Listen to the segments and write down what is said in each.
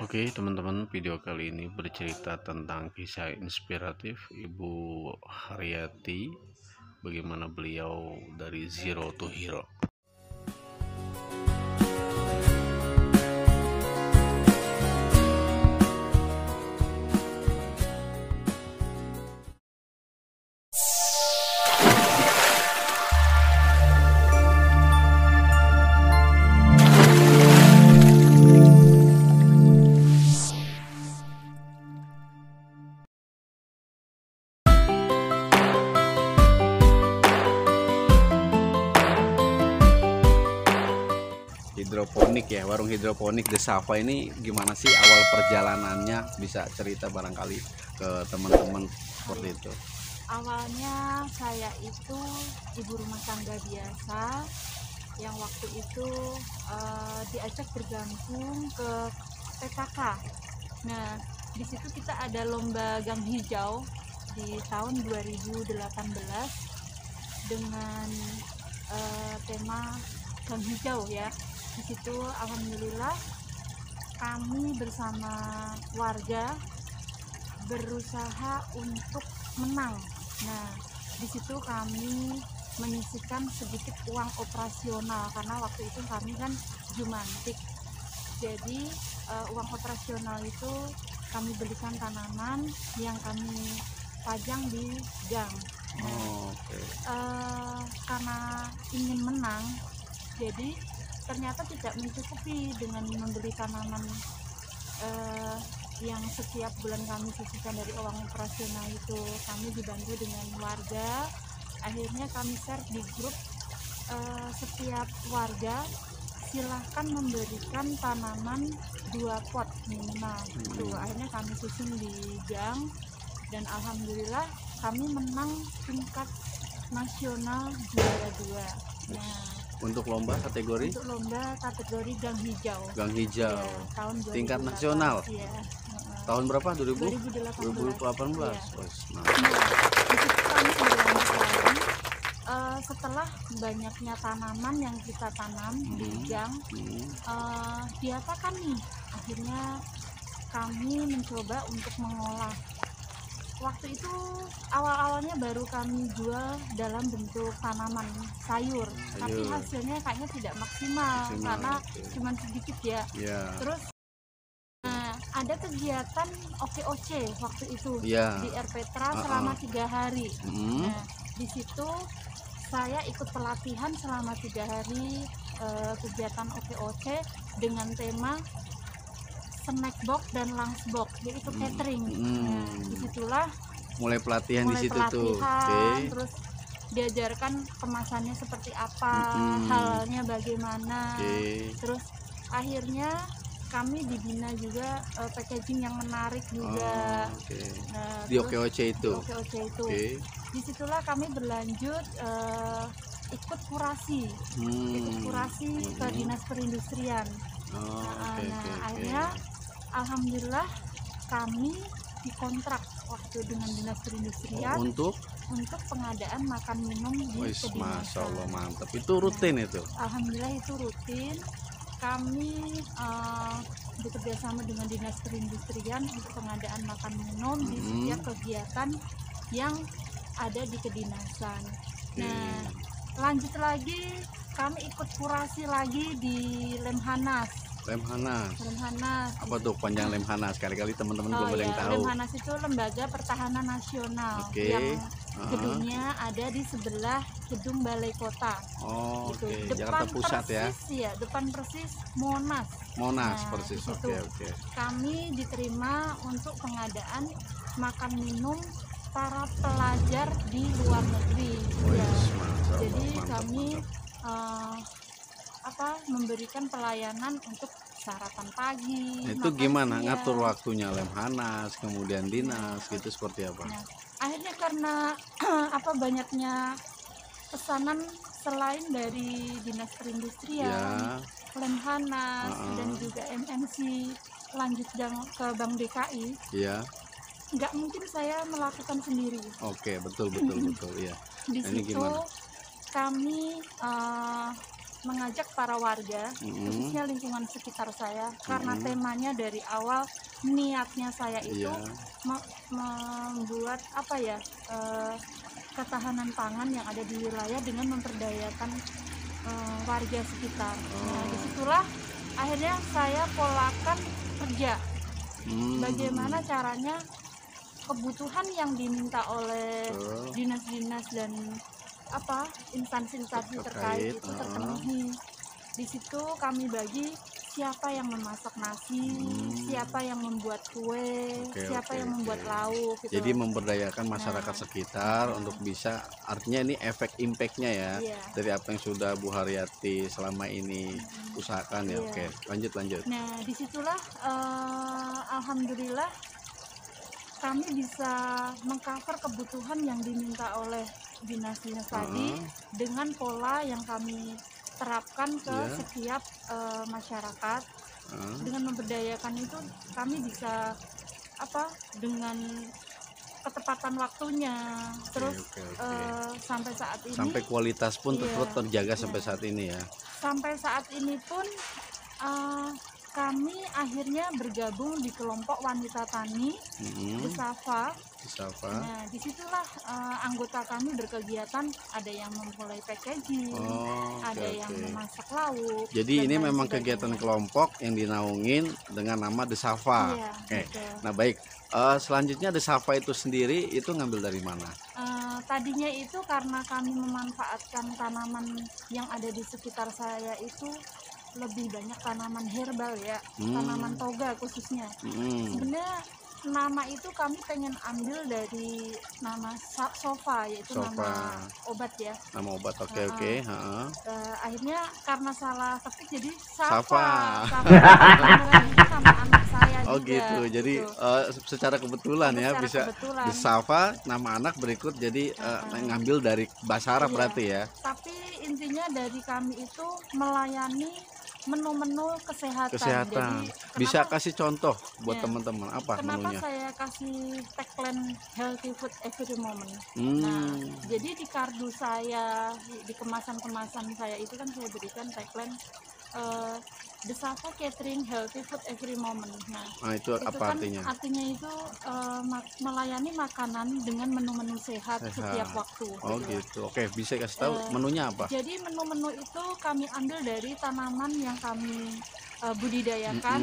Oke teman-teman, video kali ini bercerita tentang kisah inspiratif Ibu Haryati, bagaimana beliau dari zero to hero. Hidroponik ya, warung hidroponik Desava ini gimana sih awal perjalanannya? Bisa cerita barangkali ke teman-teman seperti itu. Awalnya saya itu ibu rumah tangga biasa yang waktu itu diajak bergabung ke PKK. Nah, di situ kita ada lomba gang hijau di tahun 2018 dengan tema gang hijau ya. Di situ alhamdulillah kami bersama warga berusaha untuk menang. Nah, di situ kami menyisihkan sedikit uang operasional karena waktu itu kami kan jumantik. Jadi uang operasional itu kami belikan tanaman yang kami pajang di gang. Nah, karena ingin menang, jadi ternyata tidak mencukupi dengan membeli tanaman yang setiap bulan kami sisihkan dari uang operasional itu. Kami dibantu dengan warga, akhirnya kami share di grup, setiap warga silahkan memberikan tanaman 2 pot minimal. Akhirnya kami susun di gang dan alhamdulillah kami menang tingkat nasional juara 2. Nah, untuk lomba kategori? Untuk lomba kategori gang hijau. Gang hijau. Ya, tahun 2018, tingkat nasional. Ya. Tahun berapa? 2018. 2018. Ya. Nah, di situ kami berlanjut lagi. Setelah banyaknya tanaman yang kita tanam di gang, diapakan nih? Akhirnya kami mencoba untuk mengolah. Waktu itu awal-awalnya baru kami jual dalam bentuk tanaman sayur. Tapi hasilnya kayaknya tidak maksimal karena cuma sedikit ya. Terus ada kegiatan OKOC waktu itu di Erpetra selama 3 hari. Nah, di situ saya ikut pelatihan selama 3 hari kegiatan OKOC dengan tema snack box dan lunch box, yaitu catering. Nah, disitulah mulai pelatihan di situ tuh. Terus diajarkan kemasannya seperti apa, halalnya bagaimana. Terus akhirnya kami dibina juga packaging yang menarik juga. Nah, di OKOC itu. Disitulah kami berlanjut ikut kurasi, ke dinas perindustrian. Akhirnya alhamdulillah kami dikontrak waktu dengan dinas perindustrian untuk pengadaan makan minum di kedinasan. Masya Allah, mantap. Itu rutin itu? Alhamdulillah itu rutin. Kami bekerja sama dengan dinas perindustrian untuk pengadaan makan minum di setiap kegiatan yang ada di kedinasan. Nah, lanjut lagi kami ikut kurasi lagi di Lemhanas. Apa tuh panjang Lemhanas? Kali-kali teman-teman belum ada yang tahu. Lemhanas itu Lembaga Pertahanan Nasional yang gedungnya ada di sebelah gedung Balai Kota. Jakarta Pusat persis, ya. Depan persis Monas. Persis. Kami diterima untuk pengadaan makan minum para pelajar di luar negeri. Jadi kami memberikan pelayanan untuk sarapan pagi. Itu gimana ngatur waktunya Lemhanas, kemudian dinas gitu seperti apa? Nah, akhirnya karena banyaknya pesanan selain dari dinas perindustrian, Lemhanas dan juga MNC lanjut ke Bank DKI. Nggak mungkin saya melakukan sendiri. Betul ya. Di situ kami mengajak para warga, khususnya lingkungan sekitar saya, karena temanya dari awal niatnya saya itu membuat apa ya, ketahanan pangan yang ada di wilayah dengan memperdayakan warga sekitar. Nah, disitulah akhirnya saya polakan kerja. Bagaimana caranya kebutuhan yang diminta oleh dinas-dinas dan instansi-instansi terkait itu terpenuhi. Di situ kami bagi siapa yang memasak nasi, siapa yang membuat kue, siapa yang membuat lauk gitu. Jadi memberdayakan masyarakat sekitar untuk bisa, artinya ini efek impactnya ya dari apa yang sudah Bu Haryati selama ini usahakan ya. Oke, lanjut. Nah, disitulah alhamdulillah kami bisa mengcover kebutuhan yang diminta oleh dinas-dinas tadi dengan pola yang kami terapkan ke setiap masyarakat. Dengan memberdayakan itu kami bisa dengan ketepatan waktunya, terus sampai saat ini sampai kualitas pun tetap terjaga sampai saat ini ya. Sampai saat ini pun kami akhirnya bergabung di kelompok wanita tani Desafa. Nah, disitulah anggota kami berkegiatan, ada yang memulai packaging, ada yang memasak lauk. Jadi ini memang kegiatan kelompok yang dinaungin dengan nama Desafa. Nah baik, selanjutnya Desafa itu sendiri itu ngambil dari mana? Tadinya itu karena kami memanfaatkan tanaman yang ada di sekitar saya itu lebih banyak tanaman herbal ya, tanaman toga khususnya. Sebenarnya nama itu kami pengen ambil dari nama sofa, yaitu nama obat ya. Nama obat, oke. Akhirnya karena salah ketik jadi Safa. Sama anak saya juga. Gitu. Jadi secara kebetulan bisa kebetulan. Di Safa nama anak berikut jadi ngambil dari bahasa Arab berarti ya. Tapi intinya dari kami itu melayani menu-menu kesehatan. Jadi, bisa kasih contoh buat teman-teman apa kenapa menunya? Saya kasih tagline healthy food every moment. Nah, jadi di kardu saya, di kemasan-kemasan saya itu kan saya berikan tagline Desafa Catering Healthy Food Every Moment. Nah, itu apa kan artinya? Artinya itu melayani makanan dengan menu-menu sehat setiap waktu. Gitu. Oke, bisa kasih tahu menunya apa? Jadi menu-menu itu kami ambil dari tanaman yang kami budidayakan.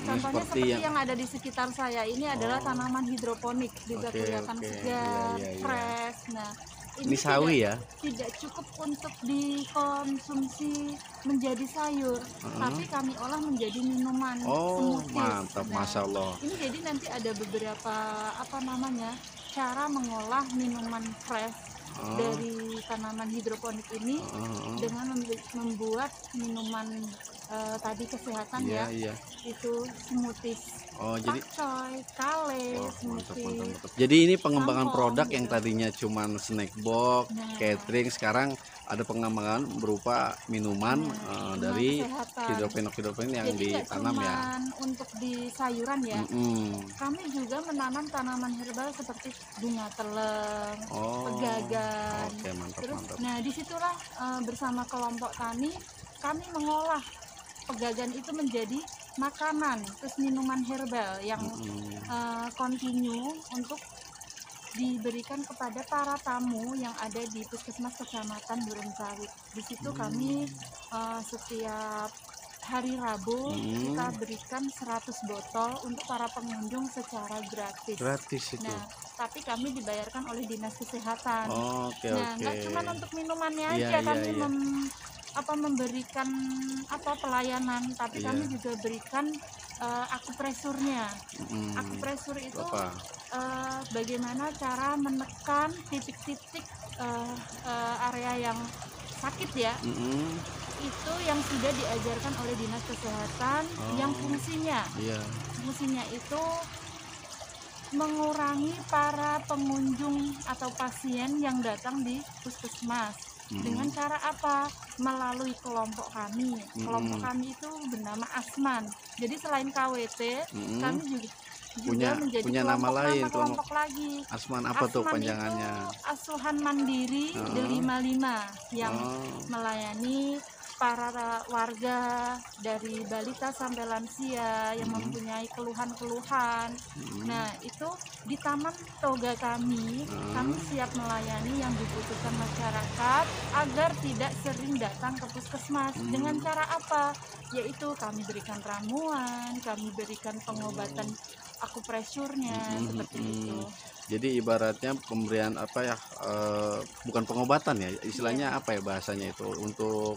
Contohnya seperti yang ada di sekitar saya ini adalah tanaman hidroponik, juga kelihatan segar, fresh. Nah, ini sawi tidak cukup untuk dikonsumsi menjadi sayur, tapi kami olah menjadi minuman. Mantap, Masya Allah. Ini jadi nanti ada beberapa cara mengolah minuman fresh dari tanaman hidroponik ini dengan membuat minuman tadi kesehatan itu smoothies. Jadi pakcoy, kale, mantap. Jadi ini pengembangan produk yang tadinya cuman snack box, catering, sekarang ada pengembangan berupa minuman dari hidroponik yang jadi ditanam ya. Untuk di sayuran ya. Kami juga menanam tanaman herbal seperti bunga teleng, pegagan. Mantap. Nah, disitulah bersama kelompok tani kami mengolah pegagan itu menjadi makanan, terus minuman herbal yang kontinu untuk diberikan kepada para tamu yang ada di Puskesmas Kecamatan Durensawit. Di situ kami setiap hari Rabu kita berikan 100 botol untuk para pengunjung secara gratis. Itu. Nah, tapi kami dibayarkan oleh Dinas Kesehatan. Nggak cuma untuk minumannya aja kami memberikan pelayanan, tapi kami juga berikan akupresurnya. Akupresur itu bagaimana cara menekan titik-titik area yang sakit ya. Itu yang sudah diajarkan oleh Dinas Kesehatan, yang fungsinya itu mengurangi para pengunjung atau pasien yang datang di puskesmas. Dengan cara apa? Melalui kelompok kami. Kelompok kami itu bernama Asman. Jadi selain KWT, kami juga menjadi punya nama lain, kelompok lagi. Asman apa tuh panjangannya? Asuhan Mandiri 55 yang melayani para warga dari balita sampai lansia yang mempunyai keluhan-keluhan. Nah, itu di Taman Toga kami siap melayani yang dibutuhkan masyarakat agar tidak sering datang ke puskesmas. Dengan cara apa? Yaitu kami berikan ramuan, kami berikan pengobatan akupresurnya, seperti itu. Jadi ibaratnya pemberian apa ya, bukan pengobatan ya, istilahnya apa ya bahasanya itu, untuk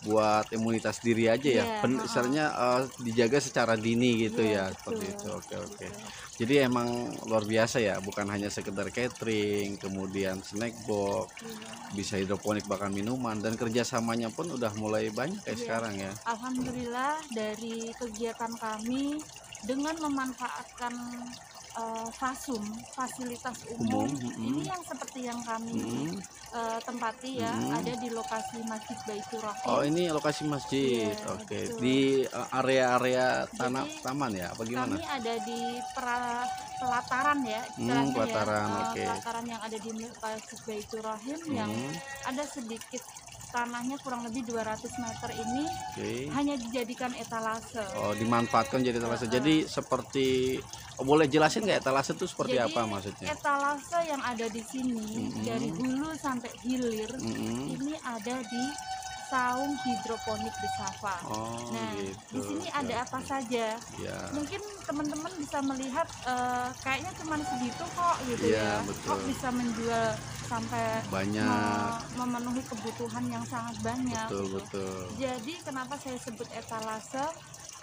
buat imunitas diri aja ya, istilahnya dijaga secara dini gitu ya, seperti itu. Oke. Jadi emang luar biasa ya, bukan hanya sekedar catering, kemudian snack box, bisa hidroponik bahkan minuman, dan kerjasamanya pun udah mulai banyak kayak sekarang ya. Alhamdulillah dari kegiatan kami dengan memanfaatkan fasilitas umum ini yang seperti yang kami tempati ya, ada di lokasi Masjid Baitur Rahim. Oh, ini lokasi masjid. Oke. Di area-area taman ya, apa gimana? Kami ada di pelataran ya, istilahnya pelataran, ya, oke. pelataran yang ada di Masjid Baitur Rahim yang ada sedikit tanahnya kurang lebih 200 meter ini hanya dijadikan etalase. Oh, dimanfaatkan jadi etalase. Jadi seperti, boleh jelasin nggak etalase itu seperti apa maksudnya? Etalase yang ada di sini dari hulu sampai hilir ini ada di saung hidroponik Desafa. Nah, gitu. di sini ada apa saja? Mungkin teman-teman bisa melihat kayaknya cuma segitu kok gitu ya. Betul. Kok bisa menjual sampai banyak, memenuhi kebutuhan yang sangat banyak. Betul. Jadi kenapa saya sebut etalase?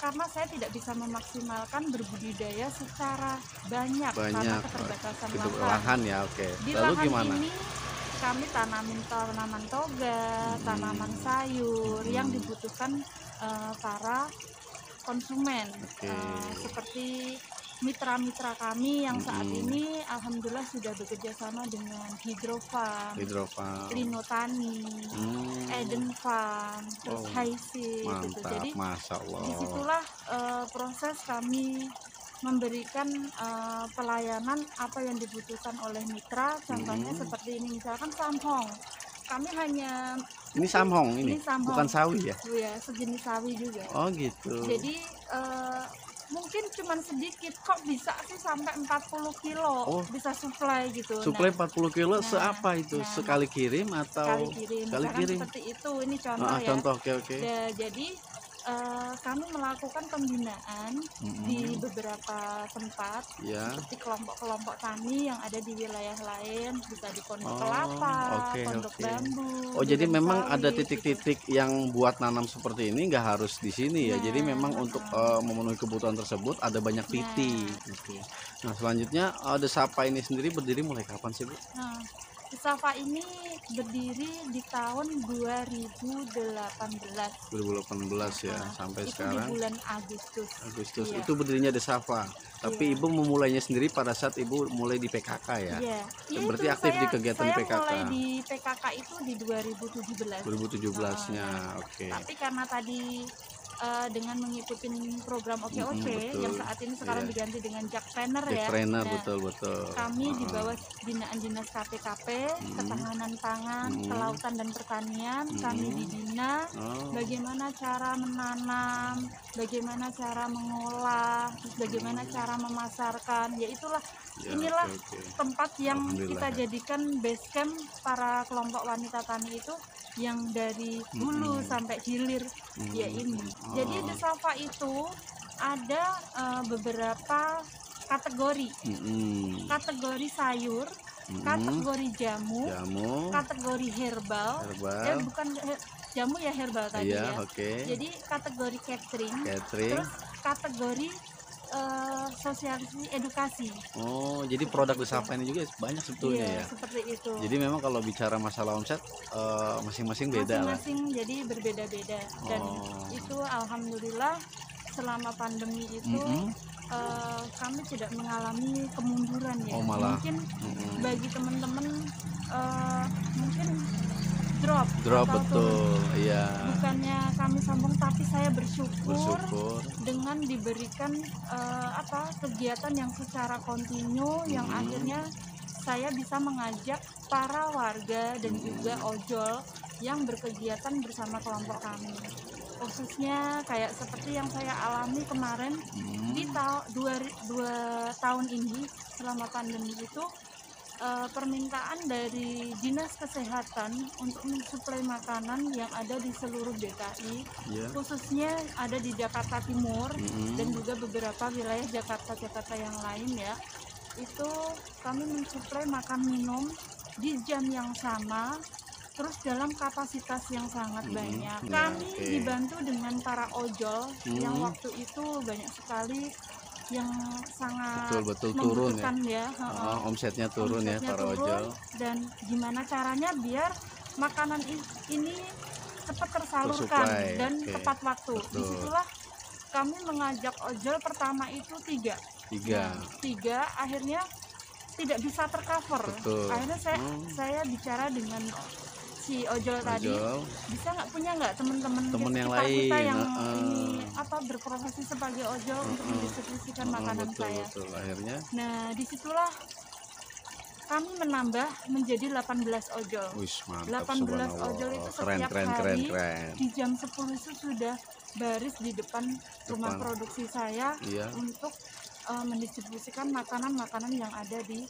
Karena saya tidak bisa memaksimalkan berbudidaya secara banyak karena keterbatasan lahan ya. Oke. Di Lalu lahan gimana? ini kami tanamin tanaman toga, tanaman sayur yang dibutuhkan para konsumen. Seperti mitra-mitra kami yang saat ini alhamdulillah sudah bekerja sama dengan Hydrofarm, Trinotani, Eden Farm, terus Highseed gitu. Jadi disitulah proses kami memberikan pelayanan apa yang dibutuhkan oleh mitra. Contohnya seperti ini, misalkan samhong, kami hanya ini samhong, bukan sawi ya? Iya, sejenis sawi juga. Oh gitu. Jadi mungkin cuman sedikit, kok bisa sih sampai 40 kilo bisa supply gitu. Supply 40 kilo seapa itu? Sekali kirim atau? Sekali kirim. Seperti itu, ini contoh ya. Contoh, oke. Jadi kami melakukan pembinaan di beberapa tempat seperti kelompok-kelompok tani yang ada di wilayah lain, bisa di pondok kelapa, pondok bambu. Jadi memang ada titik-titik yang buat nanam seperti ini, nggak harus di sini ya. Jadi memang untuk memenuhi kebutuhan tersebut ada banyak titik. Nah, selanjutnya Desafa ini sendiri berdiri mulai kapan sih, Bu? Desafa ini berdiri di tahun 2018 ya, sampai itu sekarang di bulan Agustus. Itu berdirinya Desafa. Tapi Ibu memulainya sendiri pada saat Ibu mulai di PKK ya? Berarti aktif di kegiatan PKK. Saya mulai di PKK itu di 2017. 2017-nya, oke. Tapi karena tadi dengan mengikuti program OKOC yang saat ini sekarang diganti dengan Jakpreneur ya. Betul. Kami di bawah binaan Dinas KPKP, Ketahanan Pangan, Kelautan dan Pertanian, kami dibina bagaimana cara menanam, bagaimana cara mengolah, bagaimana cara memasarkan. Ya itulah, inilah tempat yang kita jadikan base camp para kelompok wanita tani itu yang dari hulu sampai hilir ya ini. Jadi Desafa itu ada beberapa kategori. Kategori sayur, kategori jamu, kategori herbal. Bukan jamu ya, herbal tadi ya. Jadi kategori catering. Terus kategori sosialisasi edukasi. Jadi produk Desafa ini juga banyak sebetulnya ya. Seperti itu. Jadi memang kalau bicara masalah omset masing-masing beda lah. Jadi berbeda-beda. Dan itu alhamdulillah selama pandemi itu kami tidak mengalami kemunduran ya. Mungkin bagi teman-teman mungkin drop betul. Iya. Bukannya kami sombong, tapi saya bersyukur dengan diberikan kegiatan yang secara kontinu yang akhirnya saya bisa mengajak para warga dan juga ojol yang berkegiatan bersama kelompok kami. Khususnya kayak seperti yang saya alami kemarin di dua tahun ini selama pandemi itu, permintaan dari Dinas Kesehatan untuk mensuplai makanan yang ada di seluruh DKI, khususnya ada di Jakarta Timur dan juga beberapa wilayah Jakarta yang lain ya, itu kami mensuplai makan minum di jam yang sama, terus dalam kapasitas yang sangat banyak. Kami dibantu dengan para ojol yang waktu itu banyak sekali yang sangat betul turun ya. Omsetnya turun ya para ojol. Dan gimana caranya biar makanan ini cepat tersalurkan dan tepat waktu. Disitulah kami mengajak ojol pertama itu tiga, akhirnya tidak bisa tercover. Akhirnya saya bicara dengan si ojol tadi, bisa punya nggak teman-teman yang lain yang ini berprofesi sebagai ojol untuk mendistribusikan makanan saya. Akhirnya nah disitulah kami menambah menjadi 18 ojol. Mantap, 18 ojol itu setiap hari di jam 10 itu sudah baris di depan rumah produksi saya untuk mendistribusikan makanan-makanan yang ada di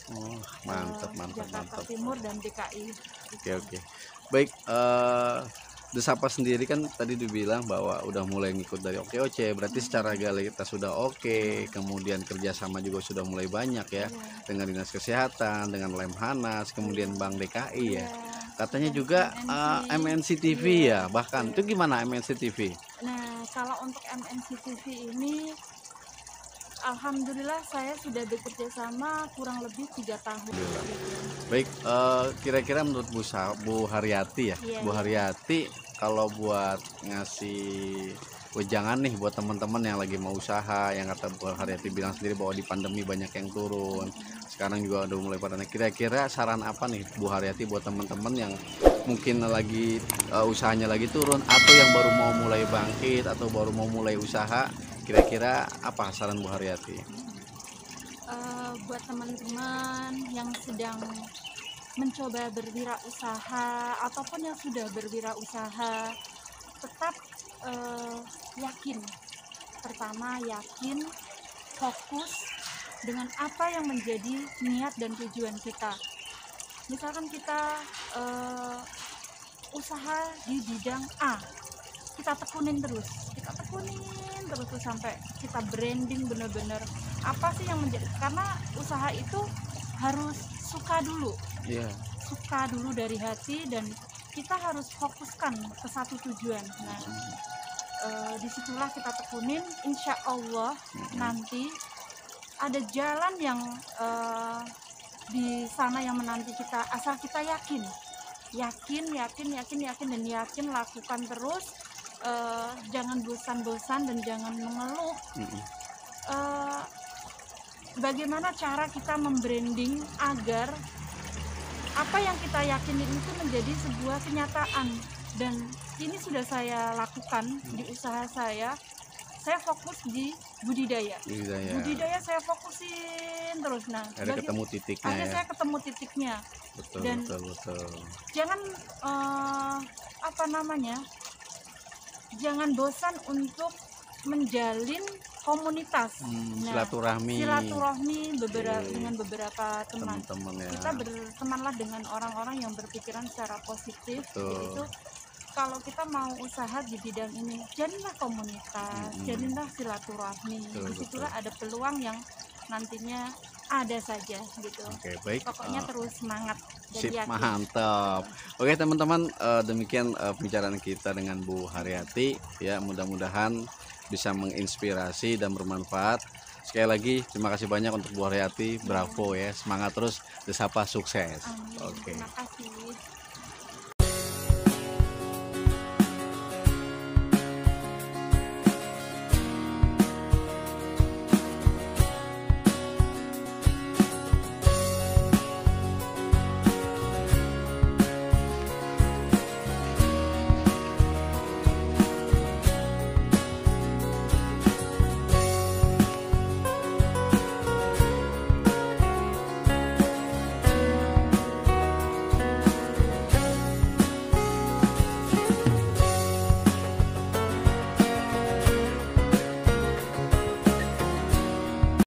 Jakarta Timur dan DKI. Oke. Baik, Desapa sendiri kan tadi dibilang bahwa udah mulai ngikut dari OKOC, berarti secara legalitas sudah oke, kemudian kerjasama juga sudah mulai banyak ya, dengan Dinas Kesehatan, dengan Lemhanas, kemudian Bank DKI ya. Katanya juga MNC TV ya, bahkan itu gimana MNC TV? Nah, kalau untuk MNC TV ini alhamdulillah saya sudah bekerja sama kurang lebih 3 tahun. Baik, kira-kira menurut Bu Haryati ya, Bu Haryati kalau buat ngasih wejangan nih buat teman-teman yang lagi mau usaha, yang kata Bu Haryati bilang sendiri bahwa di pandemi banyak yang turun, sekarang juga udah mulai pada naik. Kira-kira saran apa nih Bu Haryati buat teman-teman yang mungkin lagi usahanya lagi turun, atau yang baru mau mulai bangkit atau baru mau mulai usaha? Kira-kira apa saran Bu Haryati? Buat teman-teman yang sedang mencoba berwirausaha ataupun yang sudah berwirausaha, tetap yakin. Pertama, yakin, fokus dengan apa yang menjadi niat dan tujuan kita. Misalkan kita usaha di bidang A, kita tekunin terus tuh sampai kita branding bener-bener apa sih yang menjadi, karena usaha itu harus suka dulu, suka dulu dari hati, dan kita harus fokuskan ke satu tujuan. Nah, disitulah kita tekunin, insya Allah nanti ada jalan yang di sana yang menanti kita, asal kita yakin, lakukan terus. Jangan bosan-bosan dan jangan mengeluh. Bagaimana cara kita membranding agar apa yang kita yakinin itu menjadi sebuah kenyataan, dan ini sudah saya lakukan di usaha saya. Saya fokus di budidaya saya fokusin terus. Nah, ada ketemu titiknya saya ketemu titiknya. Betul. Jangan jangan bosan untuk menjalin komunitas, silaturahmi dengan beberapa teman-teman ya. Kita bertemanlah dengan orang-orang yang berpikiran secara positif. Yaitu kalau kita mau usaha di bidang ini, jalinlah komunitas, jalinlah silaturahmi. Disitulah ada peluang yang nantinya ada saja gitu. Oke, baik. Pokoknya terus semangat dan yakin. Mantap. Oke teman-teman, demikian pembicaraan kita dengan Bu Haryati ya, mudah-mudahan bisa menginspirasi dan bermanfaat. Sekali lagi terima kasih banyak untuk Bu Haryati, bravo ya, semangat terus, Desapa sukses. Amin. Oke. Terima kasih.